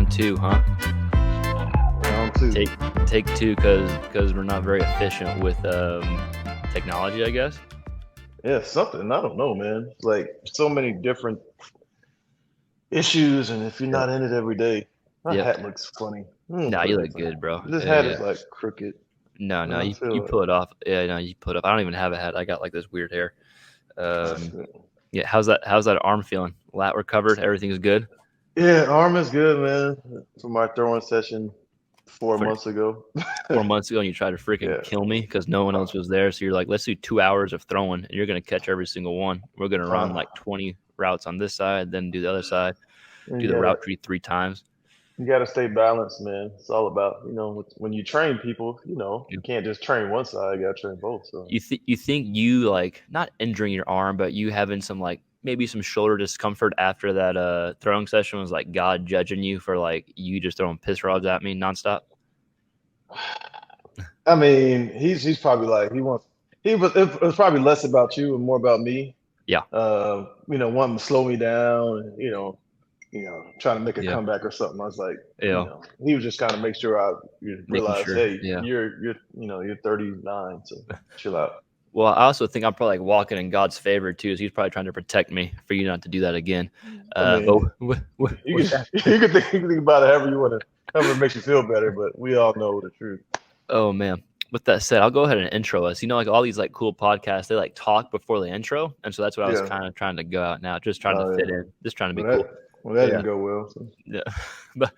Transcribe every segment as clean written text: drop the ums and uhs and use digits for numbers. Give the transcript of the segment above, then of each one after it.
round 2, huh? Round 2. Take 2 because we're not very efficient with technology, I guess. Yeah, something. I don't know, man. It's like so many different issues, and if you're Yep. not in it every day, my Yep. hat looks funny. Nah, you look good, bro. This hat Yeah. is like crooked. No, I you feel pull it off. Yeah, no, you pull it up. I don't even have a hat. I got like this weird hair. Yeah, how's that arm feeling? Lat recovered? Everything's good? Yeah, arm is good, man. For my throwing session 4 months ago. 4 months ago, and you tried to freaking Yeah. kill me because no one else was there. So you're like, let's do 2 hours of throwing, and you're gonna catch every single one. We're gonna run like 20 routes on this side, then do the other side, do the route tree 3 times. You got to stay balanced, man. It's all about, when you train people, you can't just train one side. You got to train both. So You think you like not injuring your arm, but you having some like maybe some shoulder discomfort after that throwing session was like God judging you for like you just throwing piss rods at me nonstop? I mean, he's probably like it was probably less about you and more about me. Yeah. Wanting to slow me down, trying to make a Yeah. comeback or something. I was like, Yeah. he was just kind of make sure I realize, sure. hey, Yeah. you're 39, so chill out. Well, I also think I'm probably like walking in God's favor too. So he's probably trying to protect me for you not to do that again. I mean, you can think about it however you want to, however it makes you feel better, but we all know the truth. Oh man. With that said, I'll go ahead and intro us. Like all these like cool podcasts, they like talk before the intro, and so that's what I was kind of trying to go out now, just trying to fit in, just trying to be cool. Well, that didn't go well. So. Yeah, but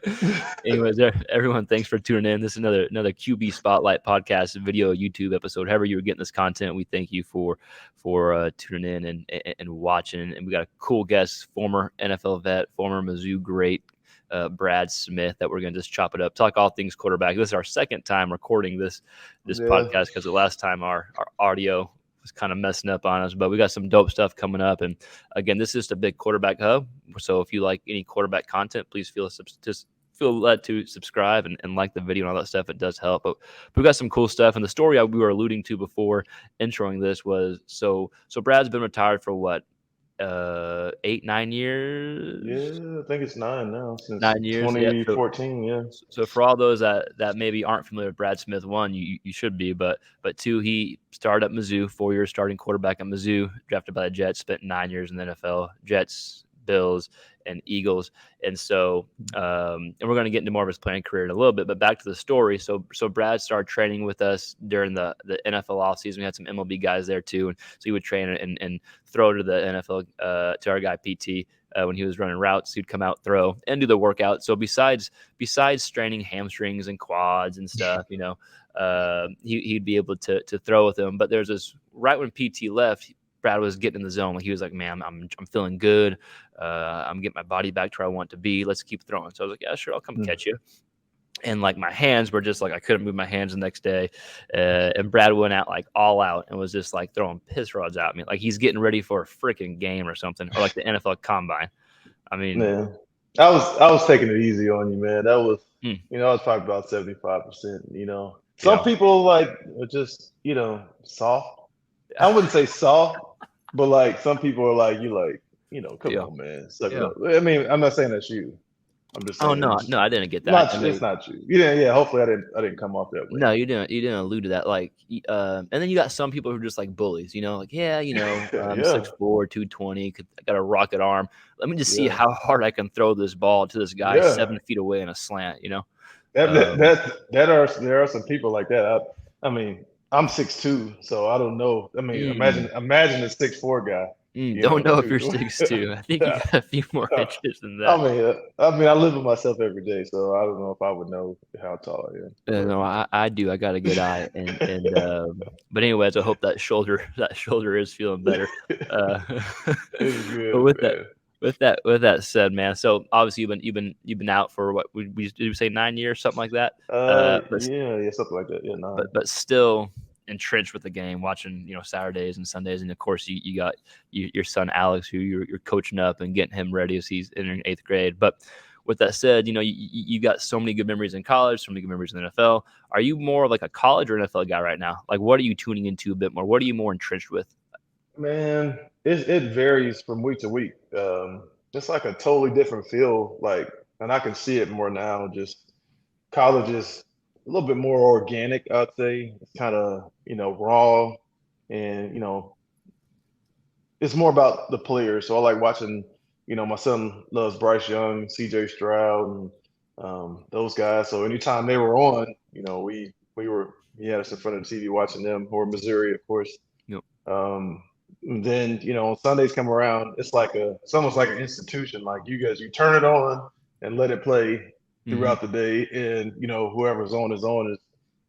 anyways, everyone, thanks for tuning in. This is another QB Spotlight podcast, video, YouTube episode. However you were getting this content, we thank you for tuning in and watching. And we got a cool guest, former NFL vet, former Mizzou great. Brad Smith, that we're going to just chop it up, talk all things quarterback. This is our second time recording this podcast because the last time our audio was kind of messing up on us, but we got some dope stuff coming up. And again, this is just a big quarterback hub. So if you like any quarterback content, please feel led to subscribe and like the video and all that stuff. It does help. But we got some cool stuff. And the story we were alluding to before introing this was so Brad's been retired for what? 8-9 years. Yeah, I think it's 9 now. Since 9 years, 2014. Yeah. So for all those that maybe aren't familiar with Brad Smith, one, you should be, but two, he started at Mizzou, 4 years starting quarterback at Mizzou, drafted by the Jets, spent 9 years in the NFL, Jets, Bills, and Eagles. And so, and we're going to get into more of his playing career in a little bit, but back to the story. So Brad started training with us during the NFL offseason. We had some MLB guys there too. And so he would train and throw to the NFL, to our guy PT. When he was running routes, he'd come out, throw, and do the workout. So besides straining hamstrings and quads and stuff, he'd be able to throw with them. But there's this, right when PT left, Brad was getting in the zone. Like he was like, man, I'm feeling good. I'm getting my body back to where I want to be. Let's keep throwing. So I was like, yeah, sure, I'll come catch you. And like my hands were just like, I couldn't move my hands the next day. And Brad went out like all out and was just like throwing piss rods at me. Like he's getting ready for a freaking game or something, or like the NFL combine. I mean, man, I was taking it easy on you, man. That was, I was probably about 75%, Some people like are just, soft. I wouldn't say soft, but like some people are like, come on, man. Suck it up. I mean, I'm not saying that's you. I'm just saying. Oh no, I didn't get that. It's not you. Yeah. Hopefully, I didn't come off that way. No, you didn't allude to that. Like, and then you got some people who are just like bullies. Like, I'm 6'4", 220, I got a rocket arm. Let me just see how hard I can throw this ball to this guy 7 feet away in a slant. There are some people like that. I mean, I'm 6'2", so I don't know. I mean, imagine a 6'4" guy. Don't know if you're 6'2". I think you got a few more inches than that. I mean, I live with myself every day, so I don't know if I would know how tall I am. No, I do. I got a good eye, and but anyways, I hope that shoulder is feeling better. Good, but with that said, man. So obviously you've been out for what did we say 9 years, something like that? Yeah, something like that. Yeah, 9. But still entrenched with the game, watching Saturdays and Sundays, and of course you got your son Alex, who you're coaching up and getting him ready as he's entering 8th grade. But with that said, you got so many good memories in college, so many good memories in the NFL. Are you more like a college or NFL guy right now? Like, what are you tuning into a bit more? What are you more entrenched with? Man, it varies from week to week. It's like a totally different feel. Like and I can see it more now. Just college is a little bit more organic, I'd say. It's kind of, raw, and it's more about the players. So I like watching, my son loves Bryce Young, CJ Stroud, and those guys. So anytime they were on, he had us in front of the TV watching them, or Missouri, of course. Yep. And then, on Sundays come around, it's almost like an institution. Like you turn it on and let it play throughout the day, and whoever's on is on,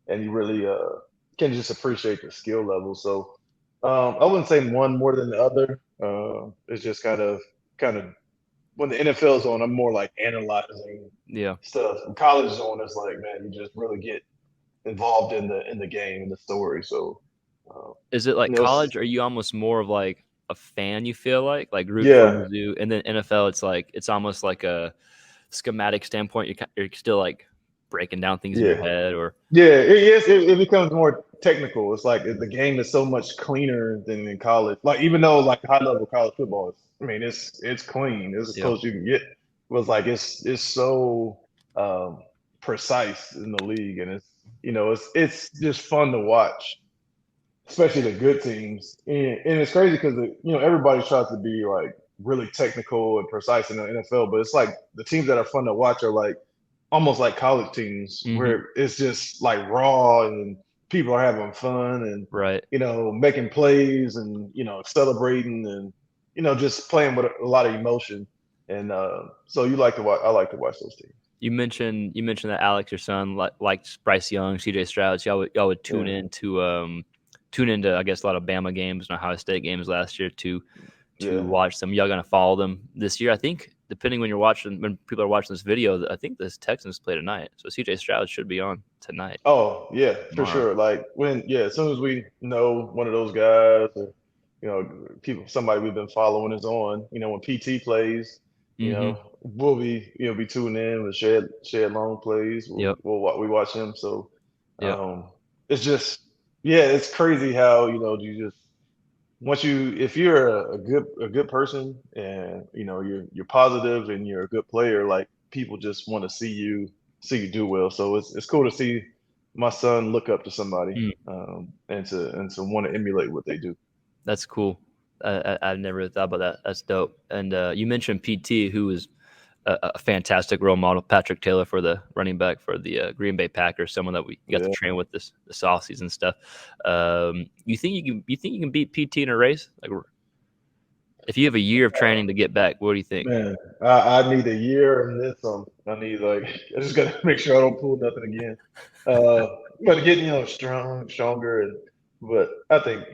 and you really can just appreciate the skill level. So I wouldn't say one more than the other. It's just kind of when the NFL is on, I'm more like analyzing stuff. When college is on, it's like, man, you just really get involved in the game and the story. So is it like college? Are you almost more of like a fan? You feel like root for Mizzou, and then NFL, it's almost like a schematic standpoint. You're still like breaking down things in your head, or it becomes more technical. It's like the game is so much cleaner than in college. Like even though like high level college football is, I mean, it's clean. It's as close as you can get. It was like it's so precise in the league, and it's just fun to watch, especially the good teams. And it's crazy because everybody tries to be like really technical and precise in the NFL, but it's like the teams that are fun to watch are like almost like college teams where it's just like raw and people are having fun and making plays and celebrating and just playing with a lot of emotion. And so you like to watch. I like to watch those teams. You mentioned that Alex, your son, likes Bryce Young, CJ Stroud. So y'all would tune into I guess a lot of Bama games and Ohio State games last year to watch them. Y'all gonna follow them this year? I think depending when people are watching this video, I think this Texans play tonight. So CJ Stroud should be on tonight. Oh yeah, for sure. Like as soon as we know one of those guys or somebody we've been following is on, when PT plays, we'll be tuning in with Shed Long plays. We watch him. So it's just it's crazy how you just if you're a good person and you're positive and you're a good player, like people just want to see you do well. So it's cool to see my son look up to somebody and to want to emulate what they do. That's cool. I've never really thought about that. That's dope. And you mentioned PT, who is a fantastic role model, Patrick Taylor, for the running back for the Green Bay Packers, someone that we got to train with this offseason stuff. You think you can beat PT in a race? Like, if you have a year of training to get back, what do you think? Man, I need a year and then some. I just got to make sure I don't pull nothing again. But getting stronger, but I think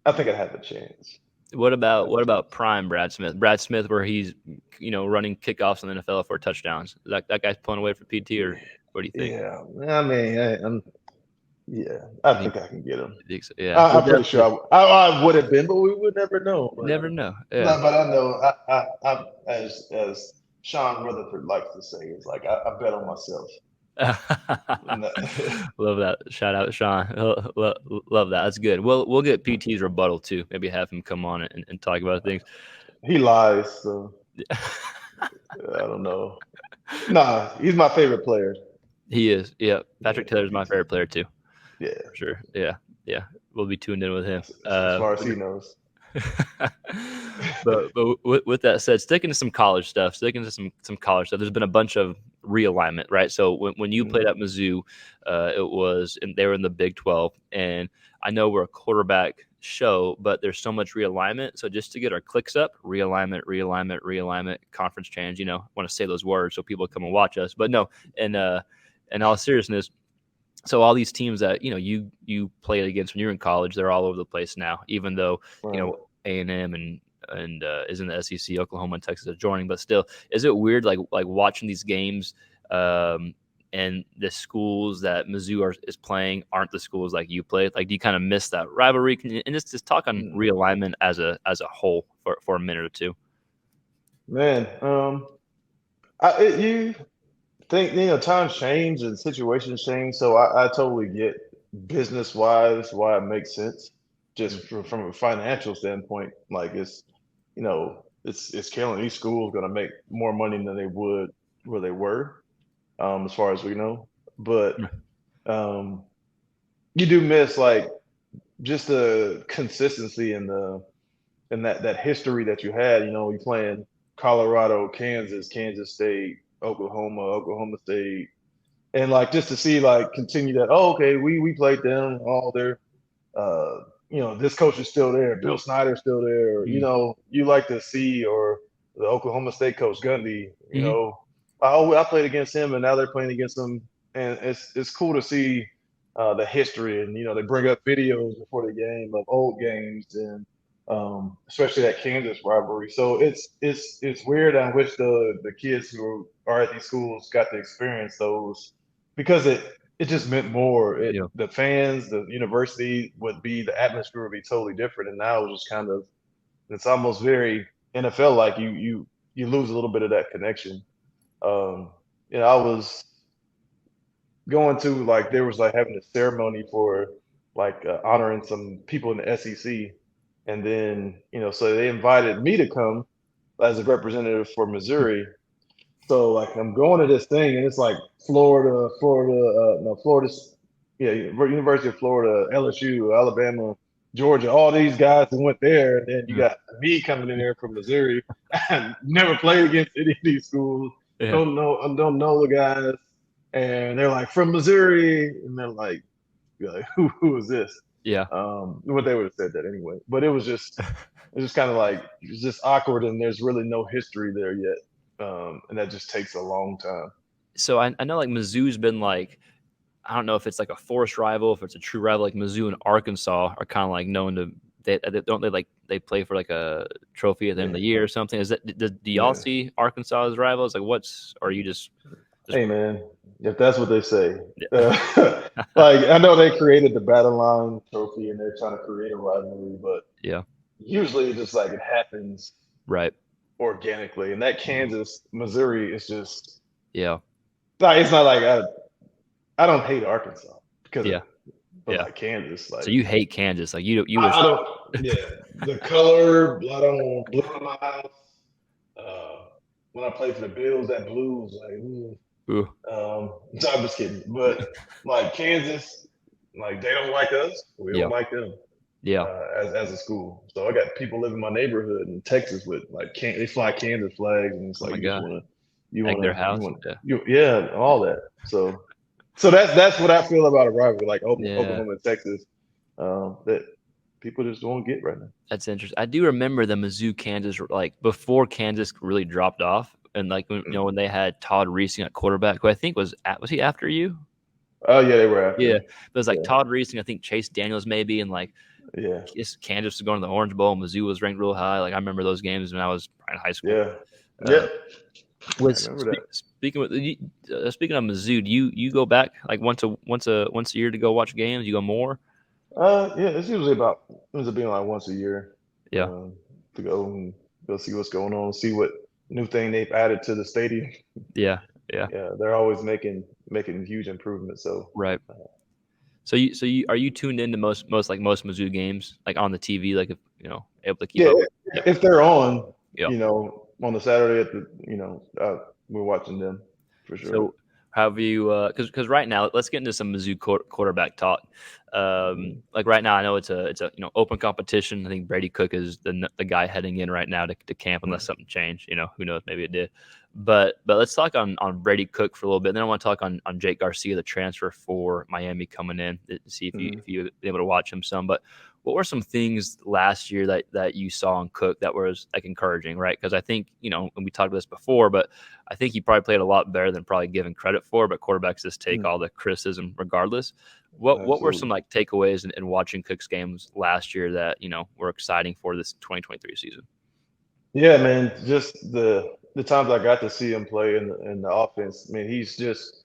I think I have a chance. What about prime Brad Smith? Brad Smith, where he's running kickoffs in the NFL for touchdowns. That guy's pulling away for PT, or what do you think? Yeah, I mean, I think I can get him. So? Yeah, I'm pretty sure I would have been, but we would never know. Never know. Yeah. No, but I know. I as Sean Rutherford likes to say, it's like I bet on myself. Love that. Shout out Sean. Love that. That's good. We'll get PT's rebuttal too. Maybe have him come on and talk about things. He lies, so I don't know. Nah, he's my favorite player. He is. Yeah, Patrick Taylor's my favorite player too. Yeah, for sure. Yeah. We'll be tuned in with him as far as he knows. but with that said, sticking to some college stuff, there's been a bunch of realignment, right? So when you played at Mizzou, they were in the Big 12, and I know we're a quarterback show, but there's so much realignment. So just to get our clicks up, realignment, conference change, want to say those words so people come and watch us. But no, and in all seriousness, so all these teams that you played against when you were in college, they're all over the place now. Even though A&M and is in the SEC, Oklahoma and Texas are joining, but still, is it weird like watching these games and the schools that Mizzou is playing aren't the schools like you played? Like, do you kind of miss that rivalry? And just talk on realignment as a whole for a minute or two. Man, you think times change and situations change, so I totally get business wise why it makes sense. Just from a financial standpoint, like it's it's killing. These schools going to make more money than they would where they were, as far as we know. But um, you do miss like just the consistency and that history that you had. You know, you playing Colorado, Kansas, Kansas State, Oklahoma State, and like just to see like continue that. Oh, okay, we played them. All their uh, this coach is still there. Bill Snyder's still there. You Mm. know, you like to see, or the Oklahoma State coach Gundy. You Mm-hmm. know, I played against him, and now they're playing against him, and it's cool to see the history. And they bring up videos before the game of old games, and especially that Kansas rivalry. So it's weird. I wish the kids who are at these schools got to experience those because it just meant more. Yeah. The fans, the university the atmosphere would be totally different. And now it's just kind of, it's almost very NFL like. You lose a little bit of that connection. I was going to like there was like having a ceremony for like honoring some people in the SEC, and then so they invited me to come as a representative for Missouri. So like I'm going to this thing, and it's like Florida, yeah, University of Florida, LSU, Alabama, Georgia, all these guys that went there, and then you got me coming in there from Missouri. I never played against any of these schools. Yeah. Don't know the guys, and they're like from Missouri, and they're like who is this? Yeah. What they would have said that anyway, but it was just kind of like it's just awkward, and there's really no history there yet. And that just takes a long time. So I know like Mizzou's been like, I don't know if it's like a forced rival, if it's a true rival. Like Mizzou and Arkansas are kind of like known to they play for like a trophy at the end of the year or something. Is that do y'all see Arkansas as rivals? Like or are you just hey man, if that's what they say, yeah. like I know they created the Battle Line Trophy and they're trying to create a rivalry, but Yeah, usually it's just like it happens right. organically. And that Kansas Missouri is just Yeah, it's not like I don't hate Arkansas because yeah, but yeah. like Kansas, like So you hate Kansas, like you I don't, yeah, the color, I don't blue in my house. When I play for the Bills, that blue is like, Ooh. So I'm just kidding, but like Kansas, like they don't like us, we don't like them. Yeah. As a school, so I got people living in my neighborhood in Texas with like they fly Kansas flags, and it's Oh like my you God. just want to Their house. yeah, all that. So that's what I feel about a rivalry like Oklahoma and Texas, that people just don't get right now. That's interesting. I do remember the Mizzou Kansas, like before Kansas really dropped off, and like when they had Todd Reesing at quarterback, who I think was he after you? Oh yeah, they were after. Yeah, but it was like Todd Reesing, I think Chase Daniels maybe, and like Kansas was going to the Orange Bowl. Mizzou was ranked real high. Like I remember those games when I was in high school. Yeah. Speaking of Mizzou, do you go back like once a year to go watch games? You go more? Yeah, it's usually ends up being like once a year. Yeah. To go see what's going on, see what new thing they've added to the stadium. Yeah. They're always making huge improvements. So right. So are you tuned into most Mizzou games like on the TV, like if able to keep up? If they're on, on the Saturday at the we're watching them for sure. So have you because right now let's get into some Mizzou quarterback talk. Like right now I know it's a open competition. I think Brady Cook is the guy heading in right now to camp unless something changed. Who knows, maybe it did. But let's talk on Brady Cook for a little bit. Then I want to talk on Jake Garcia, the transfer for Miami coming in, to see if you've been able to watch him some. But what were some things last year that you saw in Cook that was like encouraging, right? Because I think, and we talked about this before, but I think he probably played a lot better than probably given credit for, but quarterbacks just take all the criticism regardless. What were some like takeaways in watching Cook's games last year that, were exciting for this 2023 season? Yeah, man, just the times I got to see him play in the offense. I mean, he's just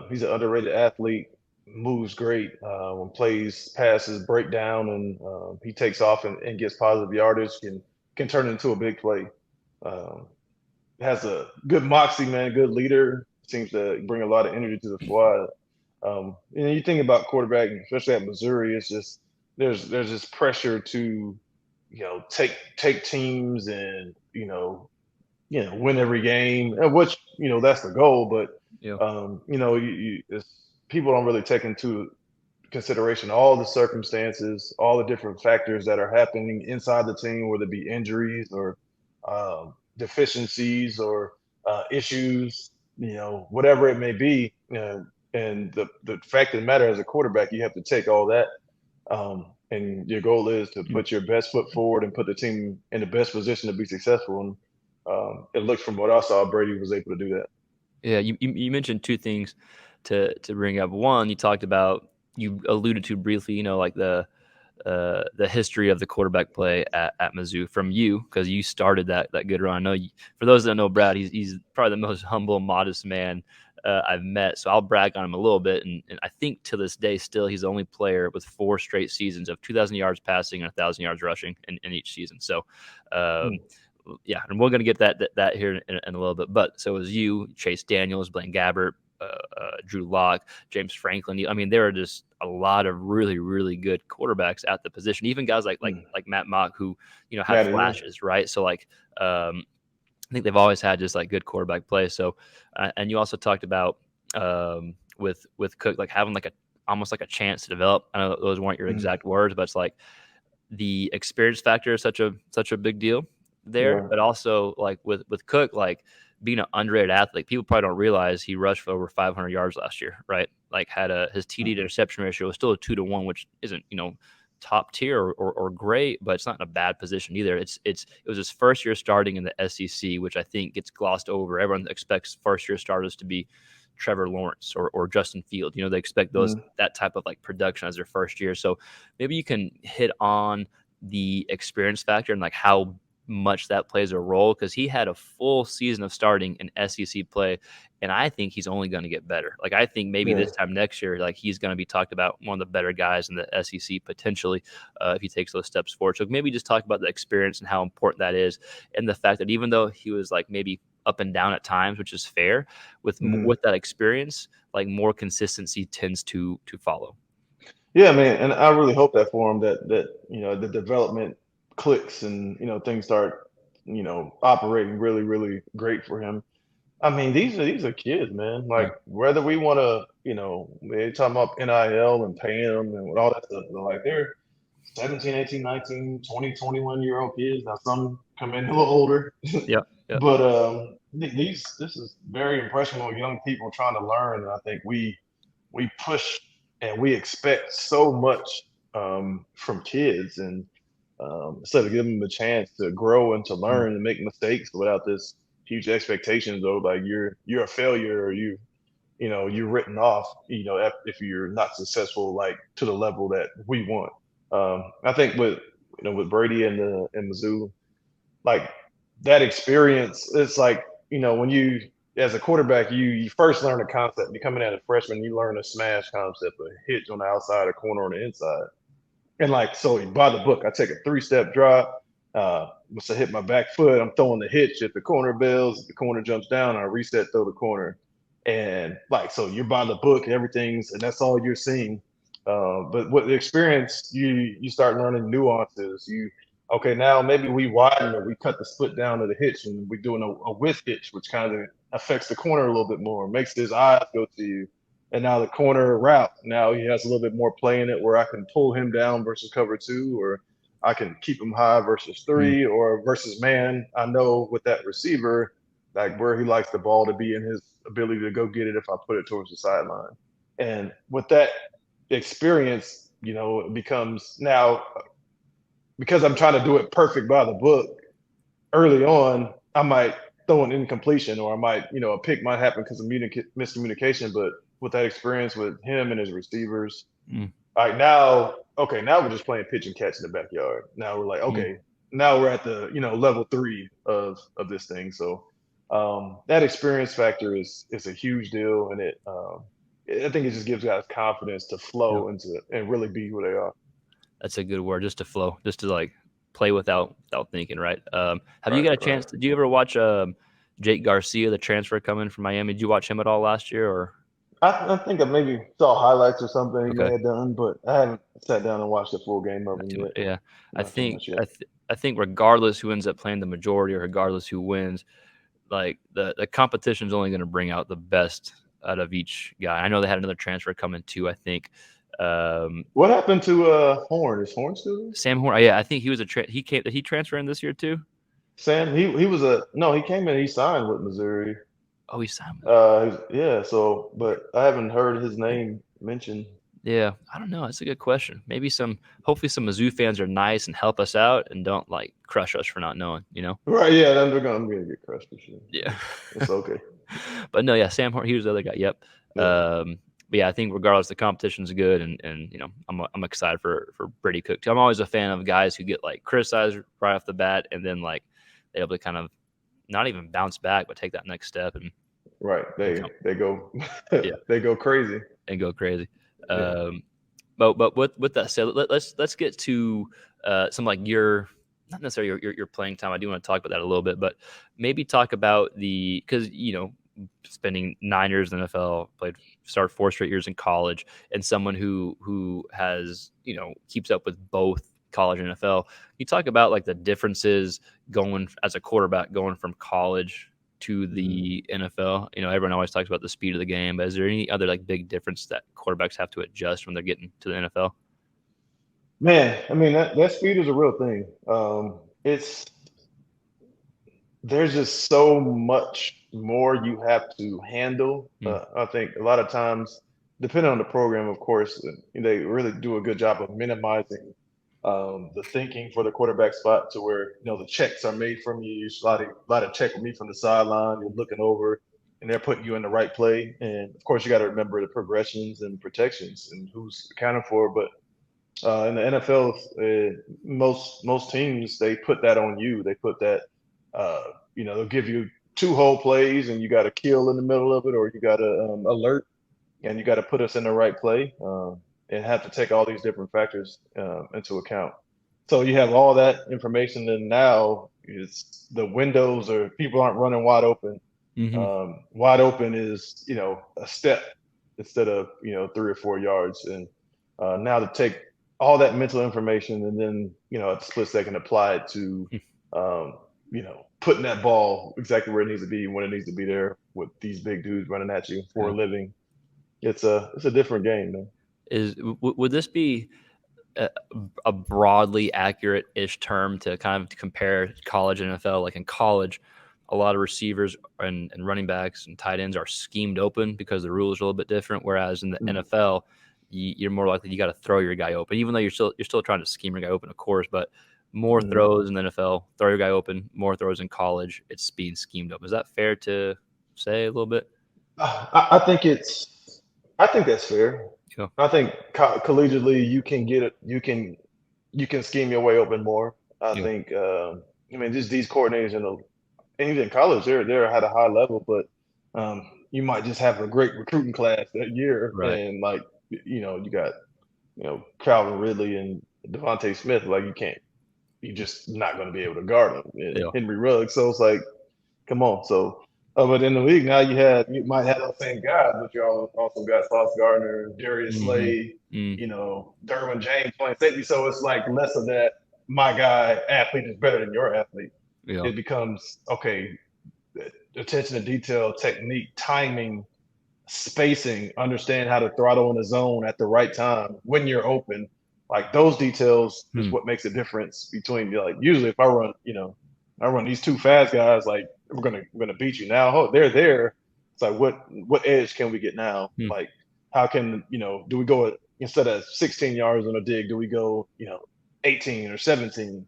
he's an underrated athlete, moves great, when passes break down, and he takes off and gets positive yardage, can turn into a big play. Has a good moxie, man, good leader, seems to bring a lot of energy to the squad. And you think about quarterback, especially at Missouri, it's just there's this pressure to take teams and win every game, which that's the goal. But Yeah. people don't really take into consideration all the circumstances, all the different factors that are happening inside the team, whether it be injuries or deficiencies or issues, whatever it may be. And the fact of the matter, as a quarterback, you have to take all that. And your goal is to put your best foot forward and put the team in the best position to be successful. And it looks, from what I saw, Brady was able to do that. Yeah, you mentioned two things to bring up. One, you alluded to briefly, like the history of the quarterback play at Mizzou from you, because you started that good run. I know for those that know Brad, he's probably the most humble, modest man I've met. So I'll brag on him a little bit. And I think to this day, still, he's the only player with 4 straight seasons of 2,000 yards passing and 1,000 yards rushing in each season. So, yeah, and we're going to get that here in a little bit. But so it was you, Chase Daniels, Blaine Gabbert, Drew Lock, James Franklin. I mean, there are just a lot of really, really good quarterbacks at the position. Even guys like Matt Mock, who had flashes, right? So I think they've always had just like good quarterback play. So, and you also talked about with Cook, like having almost like a chance to develop. I know those weren't your exact words, but it's like the experience factor is such a big deal there. Yeah. But also like with Cook, like being an underrated athlete, people probably don't realize he rushed for over 500 yards last year, right? Like had his TD to interception ratio was still a 2-to-1, which isn't top tier or great, but it's not in a bad position either. It was his first year starting in the SEC, which I think gets glossed over. Everyone expects first year starters to be Trevor Lawrence or Justin Field. They expect that type of like production as their first year. So maybe you can hit on the experience factor and like how much that plays a role, because he had a full season of starting in SEC play, and I think he's only going to get better. Like I think maybe this time next year, like he's going to be talked about one of the better guys in the SEC potentially if he takes those steps forward. So maybe just talk about the experience and how important that is, and the fact that even though he was like maybe up and down at times, which is fair, with that experience, like more consistency tends to follow. Yeah, man, and I really hope that for him that the development clicks and things start operating really, really great for him. I mean, these are kids, man. Like whether we want to, they're talking about NIL and paying them and all that stuff. But like they're 17, 18, 19, 20, 21-year-old kids. Now some come in a little older. Yeah. But this is very impressionable young people trying to learn. And I think we push and we expect so much from kids, and instead of giving them a chance to grow and to learn and make mistakes without this huge expectations of like you're a failure or you're written off, if you're not successful like to the level that we want. I think with Brady and Mizzou, like that experience, it's like when you as a quarterback, you first learn a concept. You're coming out a freshman, you learn a smash concept, a hitch on the outside, a corner on the inside. And like, so by the book, I take a 3-step drop. Once I hit my back foot, I'm throwing the hitch. If the corner bails, if the corner jumps down, I reset, throw the corner. And like, so you're by the book, and that's all you're seeing. But with the experience, you start learning nuances. Okay, now maybe we widen it, we cut the split down to the hitch, and we're doing a with hitch, which kind of affects the corner a little bit more, makes his eyes go to you. And now the corner route, now he has a little bit more play in it where I can pull him down versus cover 2, or I can keep him high versus 3, or versus man. I know with that receiver, like where he likes the ball to be and his ability to go get it if I put it towards the sideline. And with that experience, it becomes now, because I'm trying to do it perfect by the book early on, I might throw an incompletion, or I might, a pick might happen because of miscommunication. But with that experience with him and his receivers, like now we're just playing pitch and catch in the backyard. Now we're like, okay, now we're at the, level 3 of this thing. So that experience factor is a huge deal. And I think it just gives guys confidence to flow into and really be who they are. That's a good word, just to flow, just to like play without thinking, right? Have you got a chance? Did you ever watch Jake Garcia, the transfer coming from Miami? Did you watch him at all last year? Or I think I maybe saw highlights or something he may have done, but I haven't sat down and watched a full game of him yet. Yeah, I think I think regardless who ends up playing the majority or regardless who wins, like the competition is only going to bring out the best out of each guy. I know they had another transfer coming too. I think. What happened to Horn? Is Horn still there? Sam Horn. Yeah, I think he was he came. Did he transfer in this year too? Sam, he was no, he came in. He signed with Missouri. Oh, he signed. Yeah. So, but I haven't heard his name mentioned. Yeah, I don't know. That's a good question. Maybe hopefully some Mizzou fans are nice and help us out and don't like crush us for not knowing, you know? Right, yeah, I'm gonna get crushed for sure. Yeah. It's okay. But no, yeah, Sam Horn, he was the other guy. Yep. Yeah. But yeah, I think regardless, the competition's good, and you know, I'm excited for Brady Cook too. I'm always a fan of guys who get like criticized right off the bat, and then like they're able to kind of not even bounce back, but take that next step and right. They go yeah. they go crazy and go crazy. Yeah. But with that said, let's get to some like not necessarily your playing time. I do want to talk about that a little bit, but maybe talk about because you know, spending 9 years in the NFL, started 4 straight years in college, and someone who has, you know, keeps up with both college and NFL. You talk about like the differences going as a quarterback going from college to the NFL. You know, everyone always talks about the speed of the game, but is there any other like big difference that quarterbacks have to adjust when they're getting to the NFL? Man, I mean that speed is a real thing. There's just so much more you have to handle. I think a lot of times, depending on the program, of course, they really do a good job of minimizing the thinking for the quarterback spot to where, you know, the checks are made from you. A lot of check with me from the sideline. You're looking over, and they're putting you in the right play. And of course, you got to remember the progressions and protections and who's accounted for. But in the NFL, most teams, they put that on you. They put that, you know, they'll give you 2 whole plays, and you got to kill in the middle of it, or you got to alert, and you got to put us in the right play, and have to take all these different factors into account. So you have all that information, and now it's the windows, or people aren't running wide open. Wide open is, you know, a step instead of, you know, 3 or 4 yards, and now to take all that mental information and then, you know, at a split second apply it to, you know, putting that ball exactly where it needs to be when it needs to be there with these big dudes running at you for a living. It's a different game, man. Would this be a broadly accurate-ish term to kind of compare college and NFL? Like in college, a lot of receivers and running backs and tight ends are schemed open because the rules are a little bit different. Whereas in the NFL, you're more likely you got to throw your guy open, even though you're still trying to scheme your guy open, of course. But more throws in the NFL, throw your guy open. More throws in college, it's being schemed open. Is that fair to say a little bit? I think that's fair. Yeah. I think collegiately you can get it. You can scheme your way open more. I think. I mean, just these coordinators and even in college, they're at a high level, but you might just have a great recruiting class that year, Right. and like, you know, you got, you know, Calvin Ridley and Devontae Smith. Like, you're just not going to be able to guard them. And Henry Ruggs. So it's like, come on. So, but in the league now, you might have those same guys, but you also got Sauce Gardner, Darius Slade, you know, Derwin James playing safety. So it's like less of that. My guy athlete is better than your athlete. Yeah. It becomes, okay, attention to detail, technique, timing, spacing, understand how to throttle in the zone at the right time when you're open. Like, those details is what makes a difference between, like, usually if I run these 2 fast guys, like, we're gonna beat you now. Oh, they're there. It's like, what edge can we get now? Like, how can, you know, do we go instead of 16 yards on a dig, do we go, you know, 18 or 17?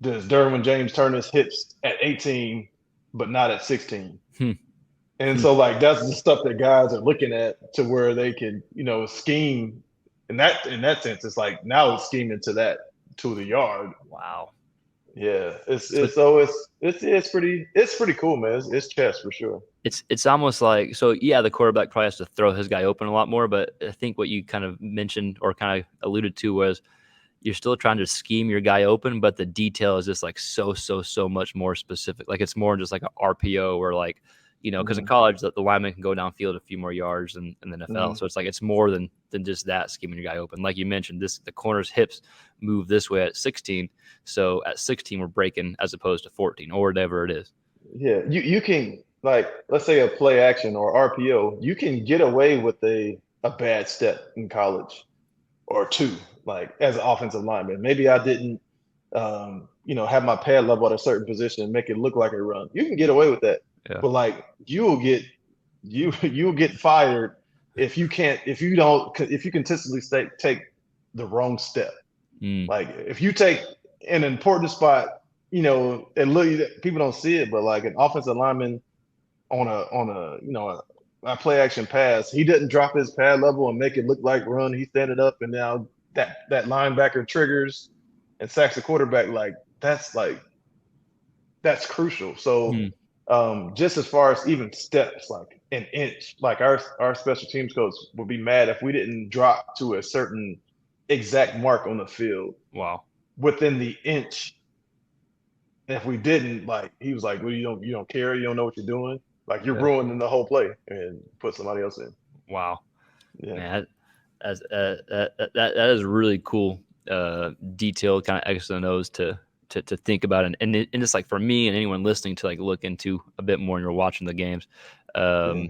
Does Derwin James turn his hips at 18 but not at 16? And so, like, that's the stuff that guys are looking at to where they can, you know, scheme. In that sense, it's like now it's scheming to the yard. Wow. Yeah, it's pretty cool, man. It's chess for sure. It's almost like, so yeah, the quarterback probably has to throw his guy open a lot more, but I think what you kind of mentioned or kind of alluded to was you're still trying to scheme your guy open, but the detail is just like so much more specific. Like, it's more just like an RPO where, like, because in college the lineman can go downfield a few more yards than the NFL. So it's like it's more than just that scheming your guy open. Like you mentioned, the corner's hips move this way at 16. So at 16 we're breaking as opposed to 14 or whatever it is. Yeah, you can, like, let's say a play action or RPO, you can get away with a bad step in college or two, like as an offensive lineman. Maybe I didn't have my pad level at a certain position and make it look like a run. You can get away with that. Yeah. But like you'll get fired if you consistently take the wrong step. Like if you take an important spot, and look, people don't see it, but like an offensive lineman on a play action pass, he didn't drop his pad level and make it look like run. He's standing up, and now that linebacker triggers and sacks the quarterback. That's crucial. So just as far as even steps, like an inch, like our special teams coach would be mad if we didn't drop to a certain exact mark on the field. Wow. Within the inch. If we didn't, like, he was like, well, you don't care, you don't know what you're doing. Like, you're ruining the whole play and put somebody else in. Wow. Yeah. Man, that is really cool, detailed kind of X's and O's to think about. And it's like for me and anyone listening to like look into a bit more when you're watching the games. And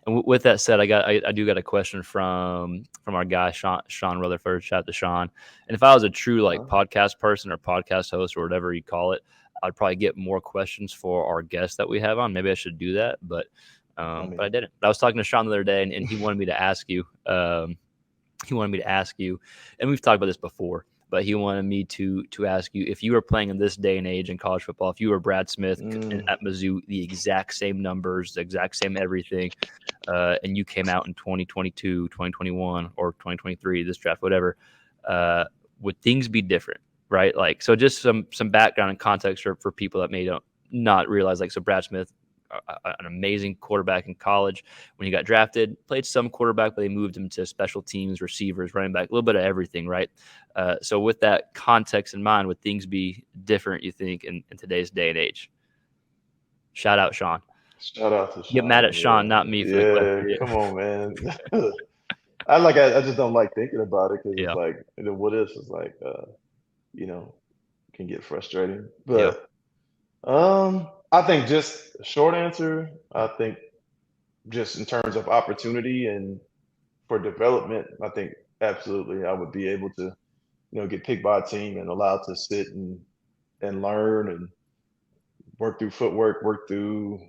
with that said, I do got a question from our guy, Sean Rutherford. Shout out to Sean. And if I was a true like podcast person or podcast host or whatever you call it, I'd probably get more questions for our guests that we have on. Maybe I should do that, but I didn't. I was talking to Sean the other day, and he wanted me to ask you. And we've talked about this before, but he wanted me to ask you if you were playing in this day and age in college football, if you were Brad Smith at Mizzou, the exact same numbers, the exact same everything, and you came out in 2022, 2021, or 2023, this draft, whatever, would things be different? Right? Like, so just some background and context for people that may not realize, like, so Brad Smith, an amazing quarterback in college. When he got drafted, played some quarterback, but they moved him to special teams, receivers, running back, a little bit of everything, right? So with that context in mind, would things be different, you think, in today's day and age? Shout out, Sean. Shout out to Sean. Get mad at Sean, not me. For the question. Come on, man. I just don't like thinking about it because it's like, the what ifs is like, can get frustrating. But I think just short answer, I think just in terms of opportunity and for development, I think absolutely I would be able to, get picked by a team and allowed to sit and learn and work through footwork, work through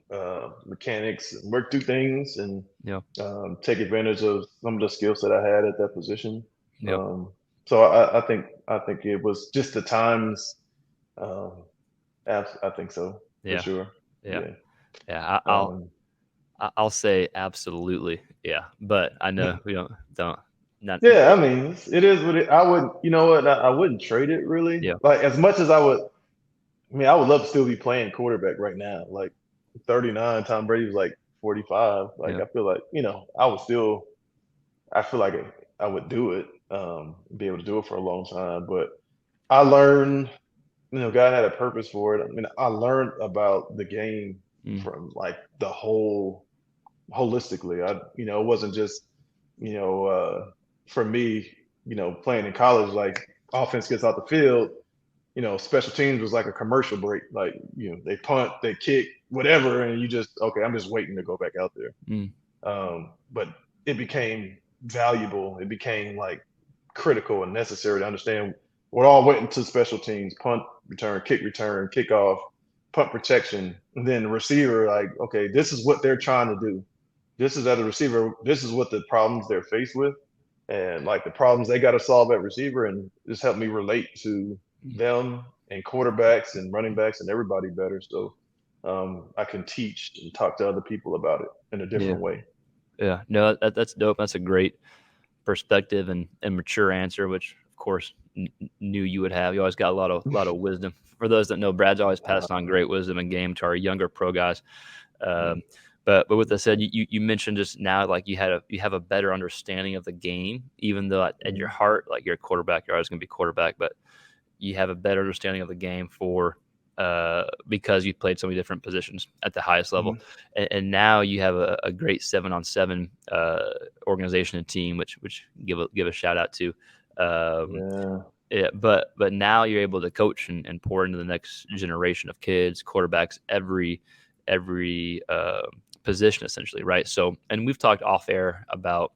mechanics, work through things, and take advantage of some of the skills that I had at that position. So I think it was just the times. I think so. For sure. Yeah. I'll say absolutely. Yeah. But I know we don't. Yeah. I mean, it is what it, I would, I wouldn't trade it really. Yeah. Like as much as I would love to still be playing quarterback right now. Like 39, Tom Brady was like 45. Like, I feel like, I feel like I would do it, be able to do it for a long time. But I learned, God had a purpose for it. I mean, I learned about the game from like the whole holistically. It wasn't just, for me, playing in college, like offense gets out the field, special teams was like a commercial break. Like, they punt, they kick, whatever, and you just, okay, I'm just waiting to go back out there. But it became valuable. It became like critical and necessary to understand what all went into special teams: punt return, kickoff, punt protection, and then the receiver, like, okay, this is what they're trying to do. This is, as a receiver, this is what the problems they're faced with, and like the problems they got to solve at receiver, and this helped me relate to them and quarterbacks and running backs and everybody better. So I can teach and talk to other people about it in a different way. Yeah, no, that's dope. That's a great perspective and mature answer, which of course knew you would have. You always got a lot of wisdom. For those that know, Brad's always passed on great wisdom and game to our younger pro guys. But with that said, you mentioned just now, like you have a better understanding of the game, even though at your heart, like you're a quarterback, you're always going to be quarterback, but you have a better understanding of the game for because you played so many different positions at the highest level, Mm-hmm. and now you have a great 7-on-7 organization and team, which give a shout out to. Yeah, but now you're able to coach and pour into the next generation of kids, quarterbacks, every position essentially, right? So, and we've talked off air about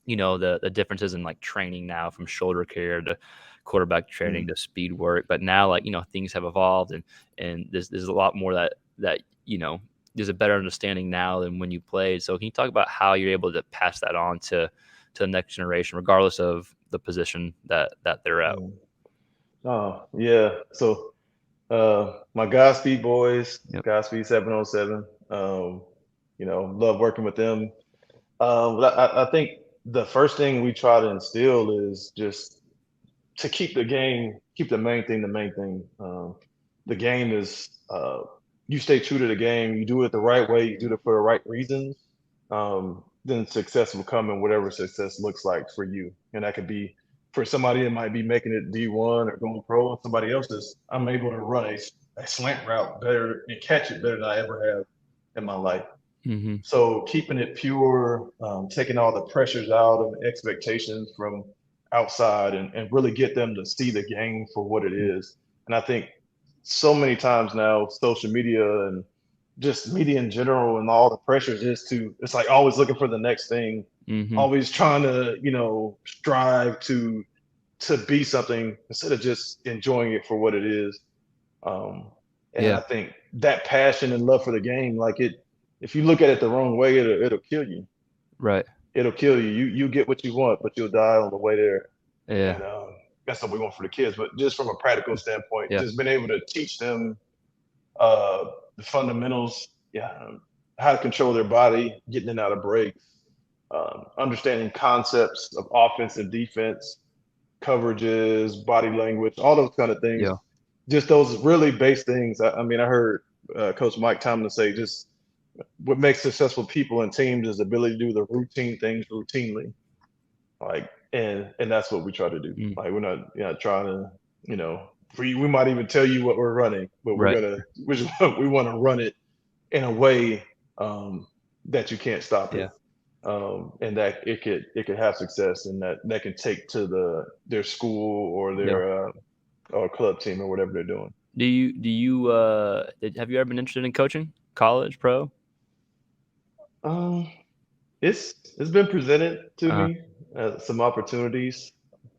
the differences in like training now, from shoulder care to quarterback training to speed work, but now like things have evolved, and there's a lot more that there's a better understanding now than when you played. So can you talk about how you're able to pass that on to the next generation, regardless of the position that they're at? Oh yeah, so my Godspeed boys, Yep. Godspeed 707, love working with them. But I think the first thing we try to instill is just to keep the main thing the main thing. The game is, you stay true to the game, you do it the right way, you do it for the right reasons, then success will come in whatever success looks like for you. And that could be for somebody that might be making it D1 or going pro, and somebody else is, I'm able to run a slant route better and catch it better than I ever have in my life. Mm-hmm. So keeping it pure, taking all the pressures out and expectations from outside, and really get them to see the game for what it is. And I think so many times now, social media and just media in general and all the pressures it's like always looking for the next thing, Mm-hmm. always trying to, strive to be something instead of just enjoying it for what it is. Um, and Yeah. I think that passion and love for the game, like if you look at it the wrong way, it'll kill you. Right. It'll kill you. You get what you want, but you'll die on the way there. Yeah. And that's what we want for the kids. But just from a practical standpoint, Yeah. just being able to teach them uh, the fundamentals, yeah, how to control their body, getting in and out of breaks, understanding concepts of offense and defense, coverages, body language, all those kind of things. Yeah. Just those really base things. I mean, I heard Coach Mike Tomlin say, just what makes successful people and teams is the ability to do the routine things routinely. Like, and that's what we try to do. Mm. Like, we're not trying to, we might even tell you what we're running, but Right. we want to run it in a way that you can't stop Yeah. it. And that it could have success, and that can take to their school or Yeah. their or club team or whatever they're doing. Do you have you ever been interested in coaching, college, pro? Um, it's been presented to Uh, me some opportunities,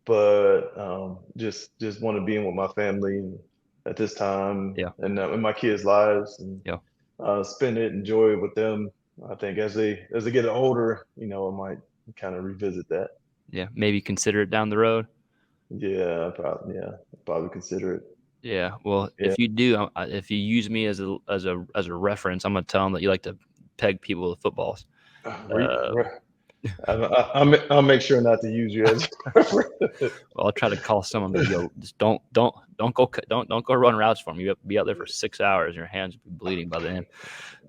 but just want to be in with my family at this time, yeah. and in my kids' lives, and Yeah. spend it, enjoy it with them. I think as they get older, I might kind of revisit that. Yeah. Maybe consider it down the road. Probably consider it. Yeah. Well, Yeah. if you do, if you use me as a reference, I'm gonna tell them that you like to peg people with footballs. Re, Uh, re, I'll make sure not to use you as. Well, I'll try to call someone, but yo, just don't go run routes for me. You have to be out there for 6 hours. Your hands will be bleeding by the end.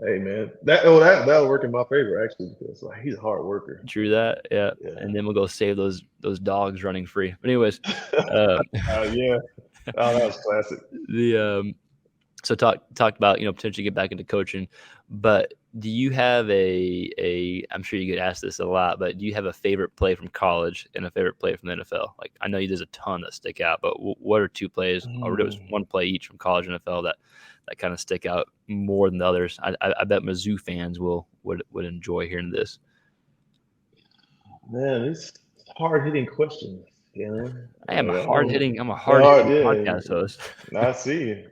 Hey man, that'll work in my favor actually, because like he's a hard worker. True that, yeah. Yeah. And then we'll go save those dogs running free. But anyways, uh, Yeah. Oh, that was classic. the so talked about potentially get back into coaching, but do you have a I'm sure you get asked this a lot, but do you have a favorite play from college and a favorite play from the NFL? Like, I know there's a ton that stick out, but what are two plays, or it was one play each from college and NFL that kind of stick out more than the others? I bet Mizzou fans would enjoy hearing this. Man, it's hard hitting questions. I'm a Like, hard hitting they're hard. podcast host. Yeah, I see.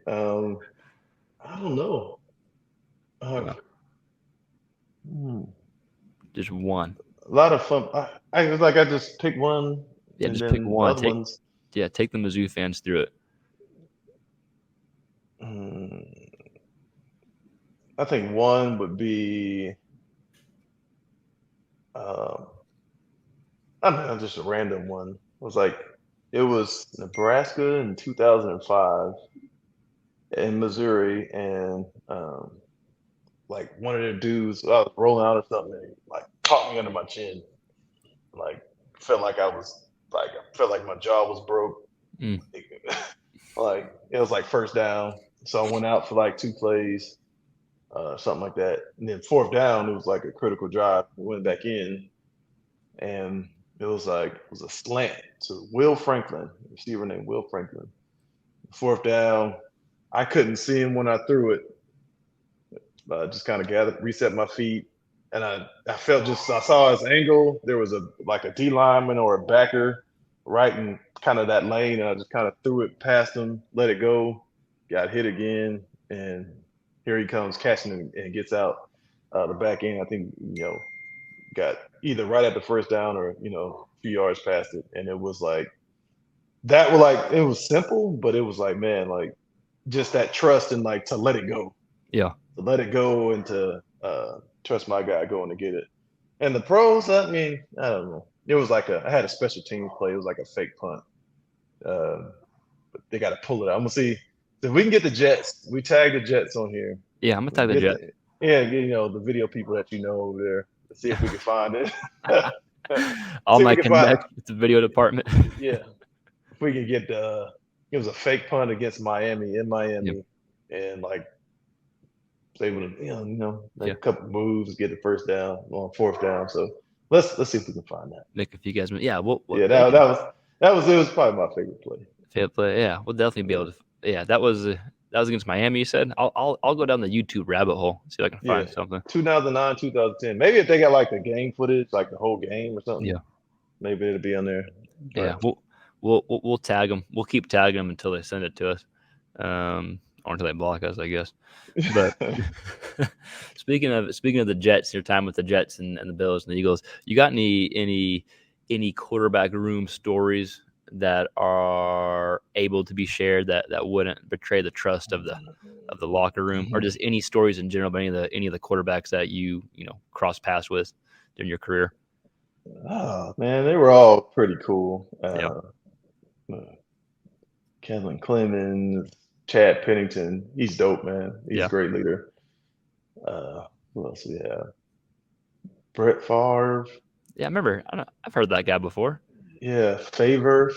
I don't know. Uh, Yeah, hmm, just one. a lot of fun. I was like, I just pick one, Yeah, and just pick then the one. other ones. Take the Mizzou fans through it. Hmm, I think one would be. Uh, I mean, just a random one. It was Nebraska in 2005 in Missouri, and like one of their dudes, I was rolling out or something, and he, like caught me under my chin, like felt like I felt like my jaw was broke. Mm. Like it was like first down, So I went out for like 2 plays, something like that. And then fourth down, it was like a critical drive. We went back in, and it was a slant to Will Franklin, receiver named Will Franklin. Fourth down, I couldn't see him when I threw it. Just kind of gathered, reset my feet, and I felt I saw his angle. There was a D lineman or a backer right in kind of that lane, and I just kind of threw it past him, let it go, got hit again, and here he comes catching and gets out the back end. I think got either right at the first down or a few yards past it, and it was like that. Was like it was simple, but it was like man, like just that trust and like to let it go. Yeah. To let it go and to trust my guy going to get it. And the pros, I mean, I don't know. It was like I had a special teams play. It was like a fake punt. But they got to pull it out. I'm gonna see if we can get the Jets. We tag the Jets on here. Yeah, I'm gonna tag the Jets. Yeah, the video people that over there. Let's see if we can find it. All my connects with the video department. Yeah, if we can get it was a fake punt against Miami in Miami, Yep. and like able to make a couple moves, get the first down on fourth down. So let's see if we can find that. Nick, if you guys, yeah, that was probably my favorite play. Favorite play, yeah, we'll definitely be able to. Yeah, that was against Miami. You said I'll go down the YouTube rabbit hole, see if I can find something. 2009, 2010. Maybe if they got like the game footage, like the whole game or something. Yeah, maybe it'll be on there. Yeah, we'll tag them. We'll keep tagging them until they send it to us, or until they block us, I guess. But speaking of the Jets, your time with the Jets and the Bills and the Eagles, you got any quarterback room stories that are able to be shared that wouldn't betray the trust of the locker room, or just any stories in general about any of the quarterbacks that you cross paths with during your career? Oh man, they were all pretty cool. Kevin Clemens, Chad Pennington, he's dope, man. He's a great leader. Who else do we have? Brett Favre. Yeah, I remember. I've heard that guy before. Yeah, Favre.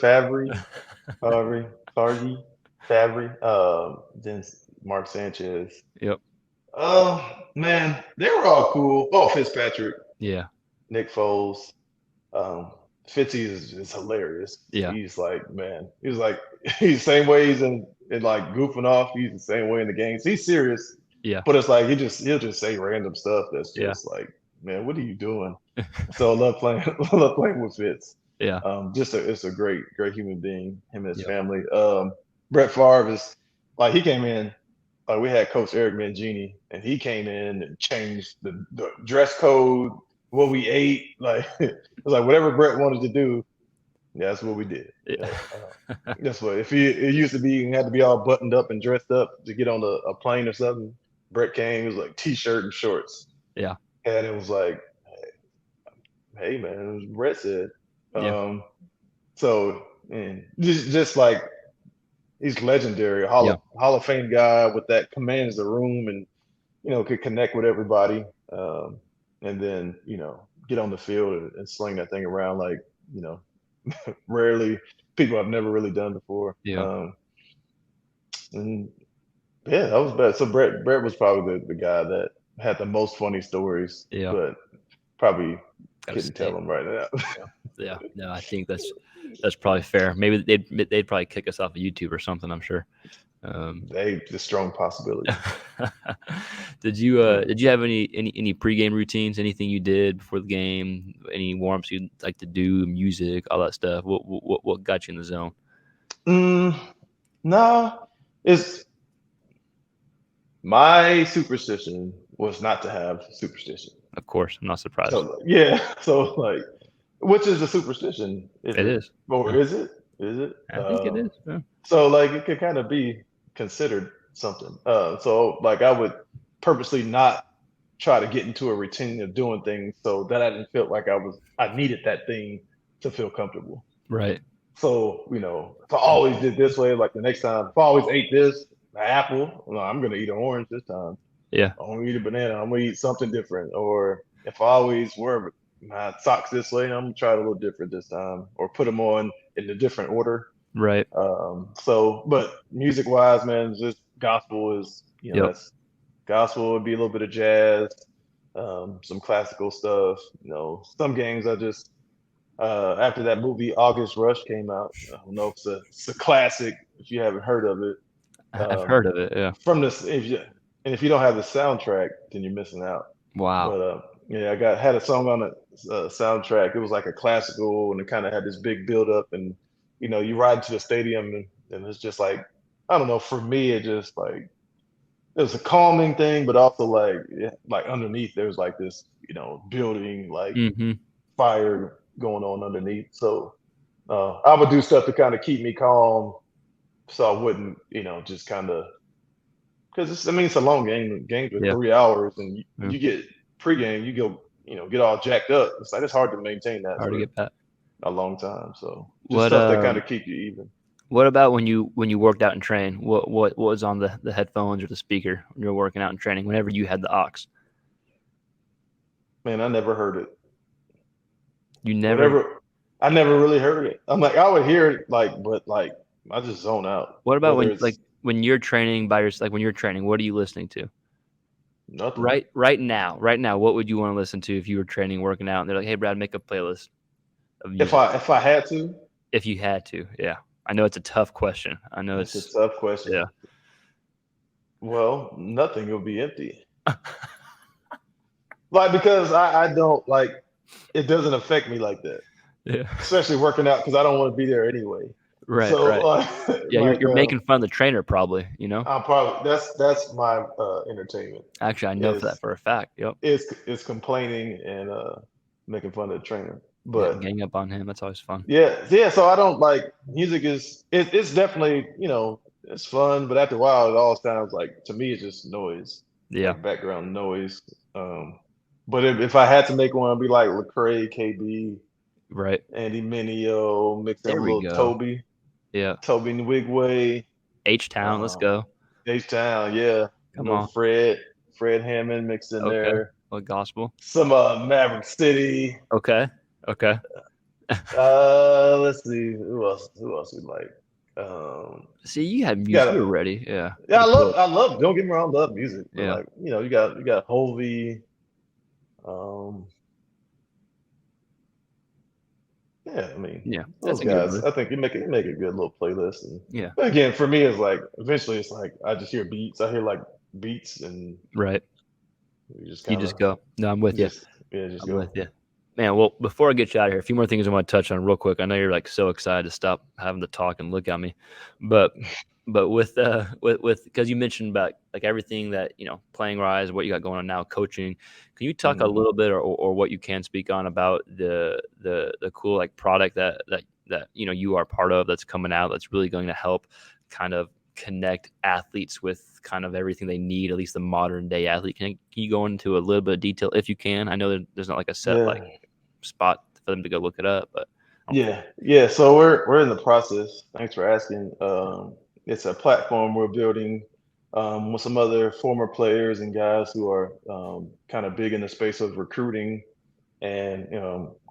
Then Mark Sanchez. Yep. Man, they were all cool. Oh, Fitzpatrick. Yeah. Nick Foles. Fitzy is hilarious. Yeah. He's like, man, he's the same way he's in like goofing off. He's the same way in the games. He's serious. Yeah. But it's like he'll just say random stuff that's just like, man, what are you doing? So I love playing with Fitz. Yeah. It's a great human being, him and his family. Brett Favre is like, he came in, like we had Coach Eric Mangini, and he came in and changed the dress code, what we ate. Like it was like whatever Brett wanted to do, that's what we did. Yeah. That's what it used to be. You had to be all buttoned up and dressed up to get on a plane or something. Brett came, it was like t-shirt and shorts. Yeah. And it was like, hey man, it was Brett said. Yeah. So just like he's legendary, Hall of Fame guy with that commands the room and could connect with everybody. And then get on the field and sling that thing around like rarely people have never really done before. Yeah. And yeah, that was bad. So Brett was probably the guy that had the most funny stories. Yeah. But probably couldn't tell them right now. Yeah. No, I think that's probably fair. Maybe they'd probably kick us off of YouTube or something, I'm sure. The strong possibility. Did you have any pregame routines? Anything you did before the game? Any warm-ups you'd like to do? Music, all that stuff. What got you in the zone? No, it's my superstition was not to have superstition. Of course, I'm not surprised. So like, which is a superstition? It is. Or is it? Is it? I think it is. Yeah. So like, it could kind of be considered something. So like, I would purposely not try to get into a routine of doing things so that I didn't feel like I needed that thing to feel comfortable. Right. So if I always did this way, like the next time, if I always ate this, an apple, well, I'm gonna eat an orange this time. Yeah. I'm gonna eat a banana. I'm gonna eat something different. Or if I always wear my socks this way, I'm gonna try it a little different this time, or put them on in a different order. Right. But music wise, man, just gospel is, Yep. that's gospel would be a little bit of jazz, some classical stuff. Some games I just after that movie August Rush came out. I don't know if it's a classic if you haven't heard of it. I've heard of it. Yeah. From this, if you don't have the soundtrack, then you're missing out. Wow. But yeah, had a song on the soundtrack. It was like a classical, and it kind of had this big build up, and you ride to the stadium, and it's just like, I don't know. For me, it was a calming thing, but also like underneath there was like this, building, like Mm-hmm. fire going on underneath. So I would do stuff to kind of keep me calm, so I wouldn't, just kind of, because it's a long game. Games are Yeah. 3 hours, and Yeah. you get pregame, you go, get all jacked up. It's hard to maintain that Hard to for get back. a long time. So just What stuff that kind of keep you even. What about when you worked out and trained? What was on the headphones or the speaker when you were working out and training? Whenever you had the aux, Man, I never heard it. you never. Whatever, I never really heard it. I'm like, I would hear it, but I just zone out. What about Whether when it's when you're training by yourself? Like when you're training, what are you listening to? nothing. Right now, what would you want to listen to if you were training, working out, and they're like, "Hey, Brad, make a playlist of music." If I had to, If you had to, yeah. I know it's a tough question. I know it's a it's tough question. yeah. Well, nothing will be empty. Like, because I don't like, it doesn't affect me like that, Yeah. especially working out, because I don't want to be there anyway. Right. So Yeah, you're making fun of the trainer probably. I'm probably that's my entertainment Actually, I know for that is for a fact. Yep. is complaining and making fun of the trainer. Yeah, But gang up on him. That's always fun. yeah. So I don't like music. It's definitely, it's fun, but after a while it all sounds like, to me, it's just noise, Yeah. like background noise. But if I had to make one, it'd be like Lecrae, KB, Right. Andy Mineo, mix in a There we little go. Toby, Yeah. Toby Nwigwe, H-Town, let's go. H-Town, yeah. Come on. Fred Hammond mixed in Okay. there. What gospel? Some Maverick City. Okay. Let's see, who else we like. See, you had music. You Got were ready. Yeah. yeah, Pretty cool. I love, don't get me wrong, I love music, but Yeah. you got Hovey. Um, yeah, I mean, Yeah. That's those a good guys, list. I think you make a good little playlist. And Yeah. again, for me, it's like eventually it's like I just hear beats. I hear like beats, and Right. you just You kind just of go. No, I'm with you. just yeah, just I'm go. with you. Man, well, before I get you out of here, a few more things I want to touch on real quick. I know you're like so excited to stop having to talk and look at me, but with because you mentioned about like everything that playing wise, what you got going on now, coaching. Can you talk a Mhm. little bit, or what you can speak on about the cool like product that you are part of that's coming out that's really going to help kind of connect athletes with kind of everything they need, at least the modern day athlete. Can you go into a little bit of detail if you can? I know there's not like a set Yeah. like spot for them to go look it up, but Yeah. So we're in the process. Thanks for asking. It's a platform we're building with some other former players and guys who are kind of big in the space of recruiting and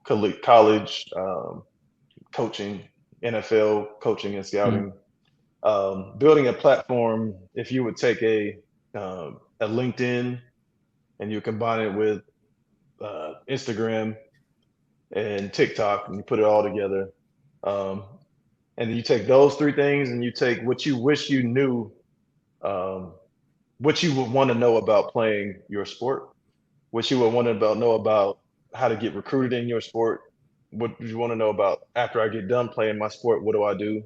college coaching, NFL coaching and mm, scouting. Building a platform. If you would take a LinkedIn and you combine it with Instagram and TikTok, and you put it all together. Um, and then you take those three things, and you take what you wish you knew, um, what you would want to know about playing your sport, what you would want to know about how to get recruited in your sport, what you want to know about after I get done playing my sport, what do I do?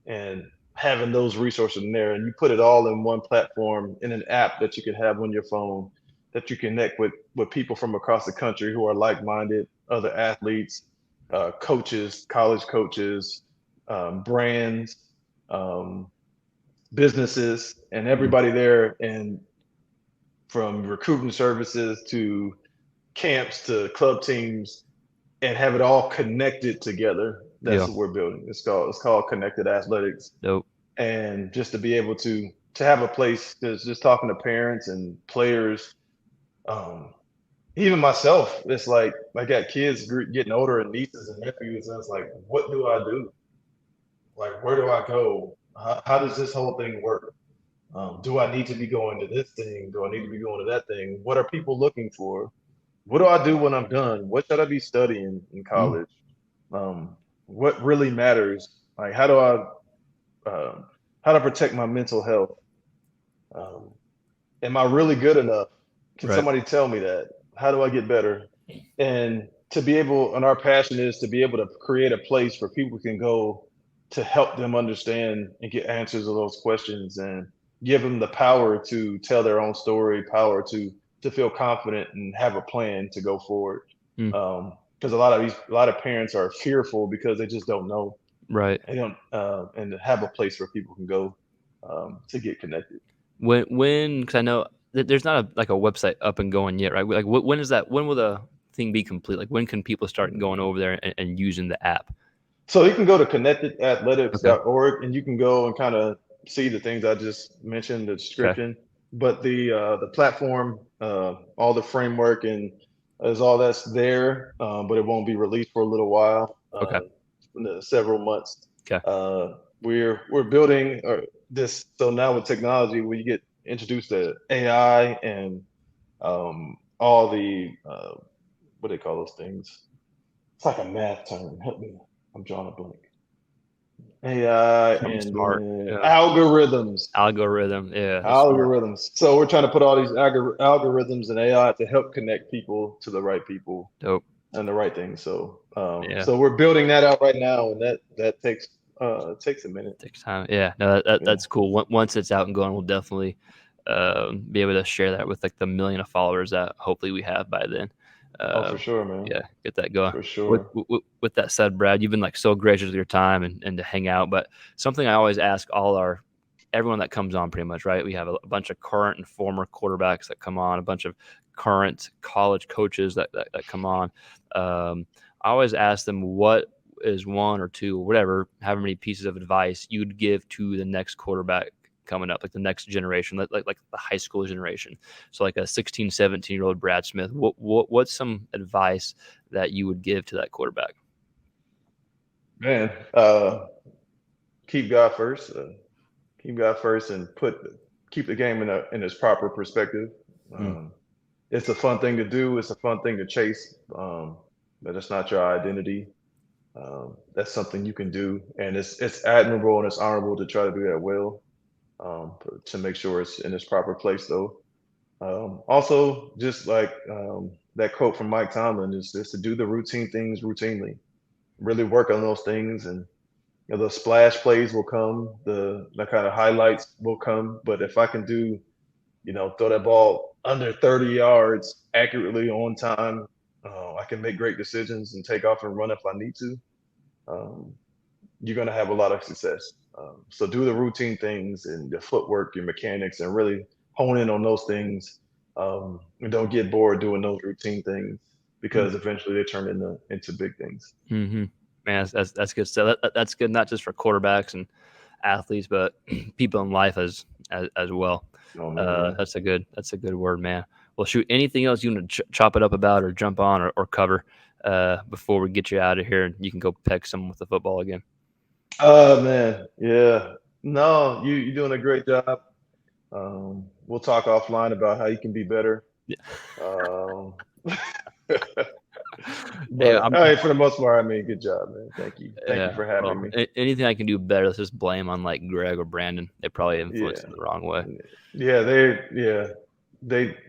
And having those resources in there, and you put it all in one platform in an app that you can have on your phone, that you connect with people from across the country who are like-minded, other athletes, coaches, college coaches, brands, um, businesses, and mm, everybody there, and from recruiting services to camps to club teams, and have it all connected together. That's yeah, what we're building. It's called Connected Athletics. dope, And just to be able to have a place that's just talking to parents and players, um, even myself, it's like I got kids getting older and nieces and nephews, and it's like, what do I do? Like, where do I go? How does this whole thing work? Do I need to be going to this thing? Do I need to be going to that thing? What are people looking for? What do I do when I'm done? What should I be studying in college? What really matters? Like, how to protect my mental health? Am I really good enough? Can Right. somebody tell me that? How do I get better? And to be able, and our passion is to be able to create a place where people can go to help them understand and get answers to those questions and give them the power to tell their own story, power to feel confident and have a plan to go forward. Because a lot of parents are fearful because they just don't know. Right. They don't, and to have a place where people can go to get connected. When because I know that there's not a website up and going yet, right? Like when is that? When will the thing be complete? Like when can people start going over there and using the app? So you can go to connectedathletics.org and you can go and kind of see the things I just mentioned, the description. Okay. But the platform, all the framework and is all that's there, but it won't be released for a little while, Okay. Several months. Okay. We're building this. So now with technology, we get introduced to AI and all the what do they call those things? It's like a math term. Help me. I'm drawing a blank. AI Something and smart. algorithms. Algorithm. Yeah. Algorithms. So we're trying to put all these algorithms and AI to help connect people to the right people. Dope. And the right thing. So so we're building that out right now, and that takes a minute. Takes time. Yeah. No, that's cool. Once it's out and going, we'll definitely be able to share that with like the million of followers that hopefully we have by then. For sure, man. Yeah, get that going. For sure. With that said, Brad, you've been like so gracious with your time and to hang out. But something I always ask everyone that comes on, pretty much, right? We have a bunch of current and former quarterbacks that come on, a bunch of current college coaches that come on. I always ask them what is one or two or whatever, however many pieces of advice you'd give to the next quarterback coming up, like the next generation, like the high school generation. So like a 16, 17-year-old Brad Smith, what's some advice that you would give to that quarterback? Man, keep God first. Keep God first and keep the game in its proper perspective. It's a fun thing to do. It's a fun thing to chase, but it's not your identity. That's something you can do, and it's admirable and it's honorable to try to do that well. To make sure it's in its proper place, though. Also, just like that quote from Mike Tomlin is to do the routine things routinely. Really work on those things, and the splash plays will come, the kind of highlights will come. But if I can do, throw that ball under 30 yards accurately on time, I can make great decisions and take off and run if I need to. You're going to have a lot of success. So do the routine things and your footwork, your mechanics, and really hone in on those things. And don't get bored doing those routine things because eventually they turn into big things. Mm-hmm. Man, that's good stuff. That's good not just for quarterbacks and athletes, but people in life as well. That's a good word, man. Well, shoot, anything else you want to chop it up about or jump on or cover before we get you out of here and you can go peck someone with the football again? Man, yeah. No, you're doing a great job. We'll talk offline about how you can be better. Yeah. But for the most part, good job, man. Thank you. Thank you for having me. Anything I can do better, let's just blame on like Greg or Brandon. They probably influenced it the wrong way.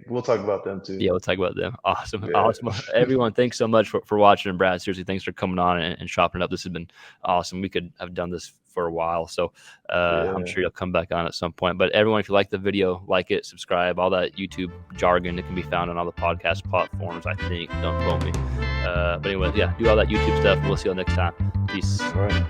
We'll talk about them too. Yeah, we'll talk about them. Awesome. Everyone, thanks so much for watching. And Brad, seriously, thanks for coming on and chopping it up. This has been awesome. We could have done this for a while. So I'm sure you'll come back on at some point. But everyone, if you like the video, like it, subscribe, all that YouTube jargon that can be found on all the podcast platforms, I think. Don't quote me. But anyway, yeah, do all that YouTube stuff. We'll see you next time. Peace. All right.